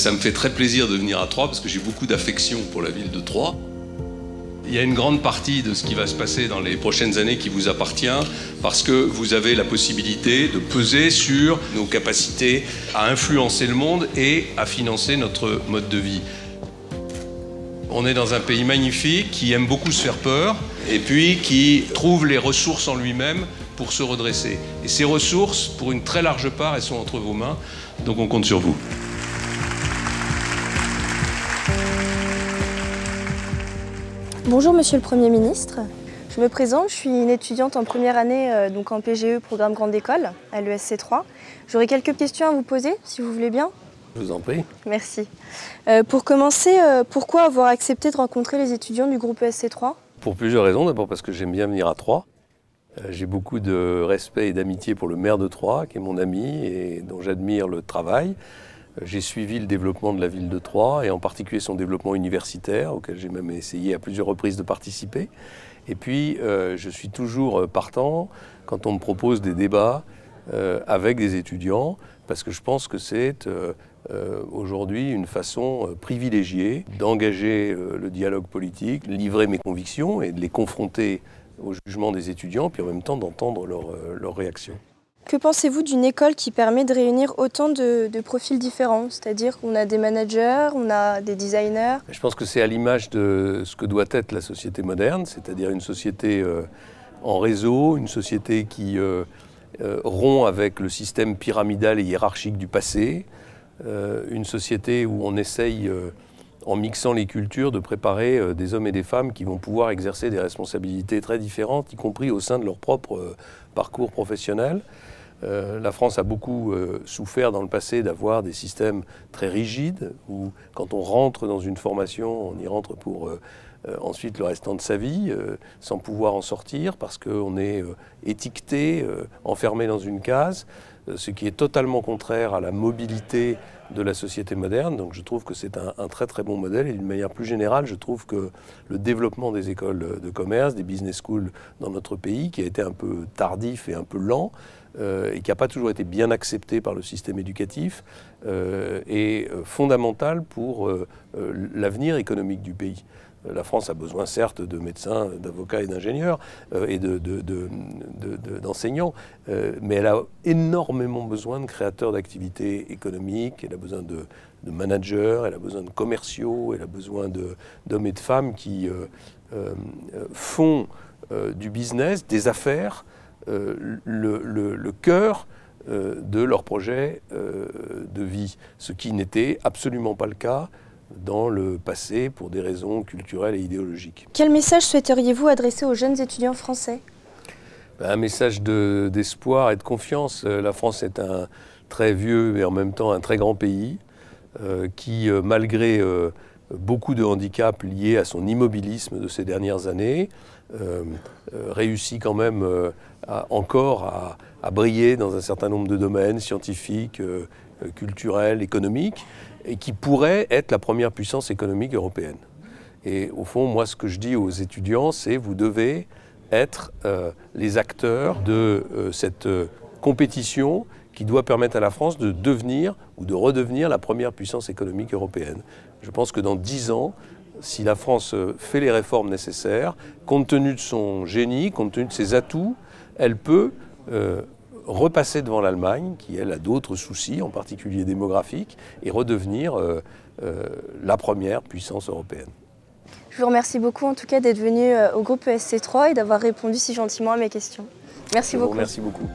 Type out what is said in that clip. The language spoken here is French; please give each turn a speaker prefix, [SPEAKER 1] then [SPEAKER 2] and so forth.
[SPEAKER 1] Ça me fait très plaisir de venir à Troyes parce que j'ai beaucoup d'affection pour la ville de Troyes. Il y a une grande partie de ce qui va se passer dans les prochaines années qui vous appartient parce que vous avez la possibilité de peser sur nos capacités à influencer le monde et à financer notre mode de vie. On est dans un pays magnifique qui aime beaucoup se faire peur et puis qui trouve les ressources en lui-même pour se redresser. Et ces ressources, pour une très large part, elles sont entre vos mains, donc on compte sur vous.
[SPEAKER 2] Bonjour Monsieur le Premier ministre, je me présente, je suis une étudiante en première année donc en PGE, programme Grande École, à l'ESC 3. J'aurais quelques questions à vous poser, si vous voulez bien.
[SPEAKER 1] Je vous en prie.
[SPEAKER 2] Merci. Pour commencer, pourquoi avoir accepté de rencontrer les étudiants du groupe ESC 3?
[SPEAKER 1] Pour plusieurs raisons. D'abord parce que j'aime bien venir à Troyes. J'ai beaucoup de respect et d'amitié pour le maire de Troyes, qui est mon ami et dont j'admire le travail. J'ai suivi le développement de la ville de Troyes et en particulier son développement universitaire, auquel j'ai même essayé à plusieurs reprises de participer. Et puis, je suis toujours partant quand on me propose des débats avec des étudiants, parce que je pense que c'est aujourd'hui une façon privilégiée d'engager le dialogue politique, de livrer mes convictions et de les confronter au jugement des étudiants, puis en même temps d'entendre leurs réactions.
[SPEAKER 2] Que pensez-vous d'une école qui permet de réunir autant de profils différents? C'est-à-dire qu'on a des managers, on a des designers.
[SPEAKER 1] Je pense que c'est à l'image de ce que doit être la société moderne, c'est-à-dire une société en réseau, une société qui rompt avec le système pyramidal et hiérarchique du passé, une société où on essaye, en mixant les cultures, de préparer des hommes et des femmes qui vont pouvoir exercer des responsabilités très différentes, y compris au sein de leur propre parcours professionnel. La France a beaucoup souffert dans le passé d'avoir des systèmes très rigides où quand on rentre dans une formation, on y rentre pour ensuite le restant de sa vie sans pouvoir en sortir parce qu'on est étiqueté, enfermé dans une case, ce qui est totalement contraire à la mobilité de la société moderne. Donc je trouve que c'est un très très bon modèle et d'une manière plus générale, je trouve que le développement des écoles de commerce, des business schools dans notre pays, qui a été un peu tardif et un peu lent, et qui n'a pas toujours été bien accepté par le système éducatif, est fondamental pour l'avenir économique du pays. La France a besoin certes de médecins, d'avocats et d'ingénieurs et d'enseignants, mais elle a énormément besoin de créateurs d'activités économiques, elle a besoin de managers, elle a besoin de commerciaux, elle a besoin d'hommes et de femmes qui font du business, des affaires, le cœur de leur projet de vie, ce qui n'était absolument pas le cas dans le passé pour des raisons culturelles et idéologiques.
[SPEAKER 2] Quel message souhaiteriez-vous adresser aux jeunes étudiants français?
[SPEAKER 1] Un message d'espoir et de confiance. La France est un très vieux et en même temps un très grand pays qui, malgré beaucoup de handicaps liés à son immobilisme de ces dernières années, réussit quand même encore à briller dans un certain nombre de domaines scientifiques, culturels, économiques, et qui pourrait être la première puissance économique européenne. Et au fond, moi, ce que je dis aux étudiants, c'est vous devez être les acteurs de cette compétition qui doit permettre à la France de devenir ou de redevenir la première puissance économique européenne. Je pense que dans 10 ans, si la France fait les réformes nécessaires, compte tenu de son génie, compte tenu de ses atouts, elle peut repasser devant l'Allemagne, qui elle a d'autres soucis, en particulier démographiques, et redevenir la première puissance européenne.
[SPEAKER 2] Je vous remercie beaucoup en tout cas d'être venu au groupe ESC 3 et d'avoir répondu si gentiment à mes questions. Merci beaucoup.
[SPEAKER 1] Merci beaucoup.